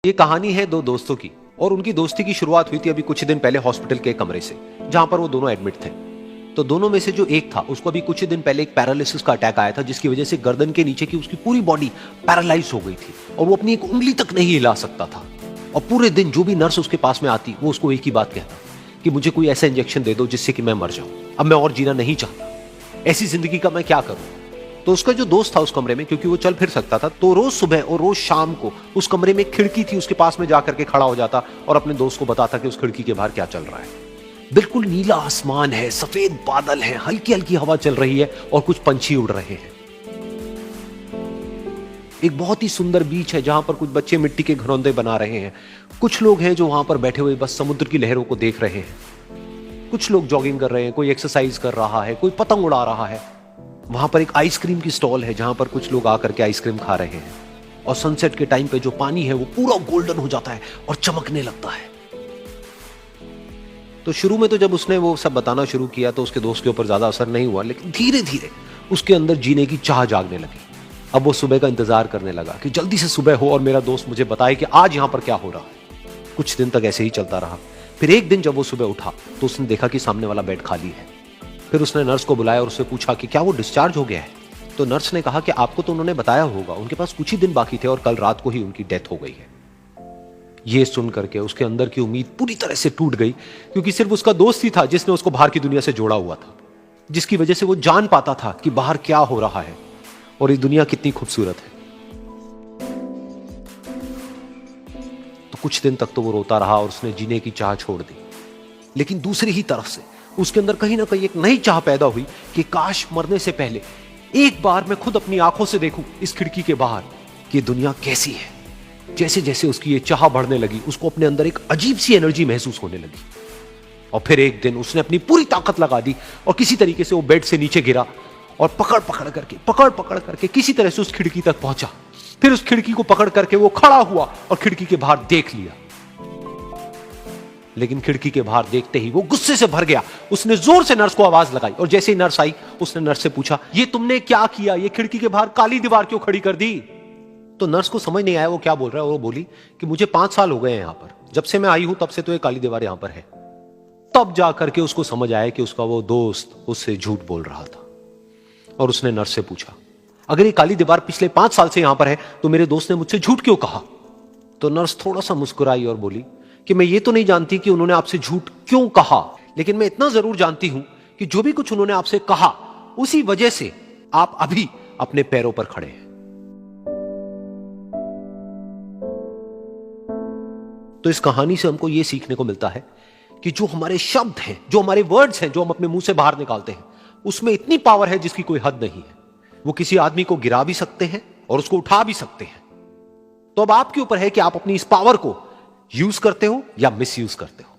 ये कहानी है दो दोस्तों की और उनकी दोस्ती की शुरुआत हुई थी अभी कुछ दिन पहले हॉस्पिटल के कमरे से, जहां पर वो दोनों एडमिट थे। तो दोनों में से जो एक था उसको अभी कुछ दिन पहले एक पैरालिसिस का अटैक आया था, जिसकी वजह से गर्दन के नीचे की उसकी पूरी बॉडी पैरालाइज हो गई थी और वो अपनी एक उंगली तक नहीं हिला सकता था। और पूरे दिन जो भी नर्स उसके पास में आती वो उसको एक ही बात कहता कि मुझे कोई ऐसा इंजेक्शन दे दो जिससे कि मैं मर जाऊं, अब मैं और जीना नहीं चाहता, ऐसी जिंदगी का मैं क्या करूं। तो उसका जो दोस्त था उस कमरे में, क्योंकि वो चल फिर सकता था, तो रोज सुबह और रोज शाम को उस कमरे में खिड़की थी उसके पास में जाकर के खड़ा हो जाता और अपने दोस्त को बताता कि उस खिड़की के बाहर क्या चल रहा है। बिल्कुल नीला आसमान है, सफेद बादल है, हल्की हल्की हवा चल रही है और कुछ पंछी उड़ रहे हैं। एक बहुत ही सुंदर बीच है जहां पर कुछ बच्चे मिट्टी के घरौंदे बना रहे हैं। कुछ लोग हैं जो वहां पर बैठे हुए बस समुद्र की लहरों को देख रहे हैं। कुछ लोग जॉगिंग कर रहे हैं, कोई एक्सरसाइज कर रहा है, कोई पतंग उड़ा रहा है। वहां पर एक आइसक्रीम की स्टॉल है जहां पर कुछ लोग आकर के आइसक्रीम खा रहे हैं। और सनसेट के टाइम पे जो पानी है वो पूरा गोल्डन हो जाता है और चमकने लगता है। तो शुरू में तो जब उसने वो सब बताना शुरू किया तो उसके दोस्त के ऊपर ज्यादा असर नहीं हुआ, लेकिन धीरे धीरे उसके अंदर जीने की चाह जागने लगी। अब वो सुबह का इंतजार करने लगा कि जल्दी से सुबह हो और मेरा दोस्त मुझे बताए कि आज यहां पर क्या हो रहा है। कुछ दिन तक ऐसे ही चलता रहा। फिर एक दिन जब वो सुबह उठा तो उसने देखा कि सामने वाला बेड खाली है। फिर उसने नर्स को बुलाया और उससे पूछा कि क्या वो डिस्चार्ज हो गया है। तो नर्स ने कहा कि आपको तो उन्होंने बताया होगा, उनके पास कुछ ही दिन बाकी थे और कल रात को ही उनकी डेथ हो गई है। ये सुन करके उसके अंदर की उम्मीद पूरी तरह से टूट गई, क्योंकि सिर्फ उसका दोस्त ही था जिसने उसको बाहर की दुनिया से जोड़ा हुआ था, जिसकी वजह से वो जान पाता था कि बाहर क्या हो रहा है और ये दुनिया कितनी खूबसूरत है। तो कुछ दिन तक तो वो रोता रहा और उसने जीने की चाह छोड़ दी। लेकिन दूसरी ही तरफ से उसके अंदर कहीं ना कहीं एक नई चाह पैदा हुई कि काश मरने से पहले एक बार मैं खुद अपनी आंखों से देखूं इस खिड़की के बाहर कि दुनिया कैसी है। जैसे जैसे उसकी ये चाह बढ़ने लगी, उसको अपने अंदर एक अजीब सी एनर्जी महसूस होने लगी। और फिर एक दिन उसने अपनी पूरी ताकत लगा दी और किसी तरीके से वो बेड से नीचे गिरा और पकड़ पकड़ करके किसी तरह से उस खिड़की तक पहुंचा। फिर उस खिड़की को पकड़ करके वो खड़ा हुआ और खिड़की के बाहर देख लिया। लेकिन खिड़की के बाहर देखते ही वो गुस्से से भर गया। उसने जोर से नर्स को आवाज लगाई और जैसे ही नर्स आई उसने नर्स से पूछा, ये तुमने क्या किया, ये खिड़की के बाहर काली दीवार क्यों खड़ी कर दी। तो नर्स को समझ नहीं आया वो क्या बोल रहा है और वो बोली कि मुझे 5 साल हो गए हैं यहां पर, जब से मैं आई हूं तब से तो ये काली दीवार यहां पर है। तब जाकर के उसको समझ आया कि उसका वो दोस्त उससे झूठ बोल रहा था। और उसने नर्स से पूछा, अगर ये काली दीवार पिछले 5 साल से यहां पर है तो मेरे दोस्त ने मुझसे झूठ क्यों कहा। तो नर्स थोड़ा सा मुस्कुराई और बोली कि मैं ये तो नहीं जानती कि उन्होंने आपसे झूठ क्यों कहा, लेकिन मैं इतना जरूर जानती हूं कि जो भी कुछ उन्होंने आपसे कहा उसी वजह से आप अभी अपने पैरों पर खड़े हैं। तो इस कहानी से हमको यह सीखने को मिलता है कि जो हमारे शब्द हैं, जो हमारे वर्ड्स हैं, जो हम अपने मुंह से बाहर निकालते हैं, उसमें इतनी पावर है जिसकी कोई हद नहीं है। वो किसी आदमी को गिरा भी सकते हैं और उसको उठा भी सकते हैं। तो अब आपके ऊपर है कि आप अपनी इस पावर को यूज करते हो या मिस यूज करते हो।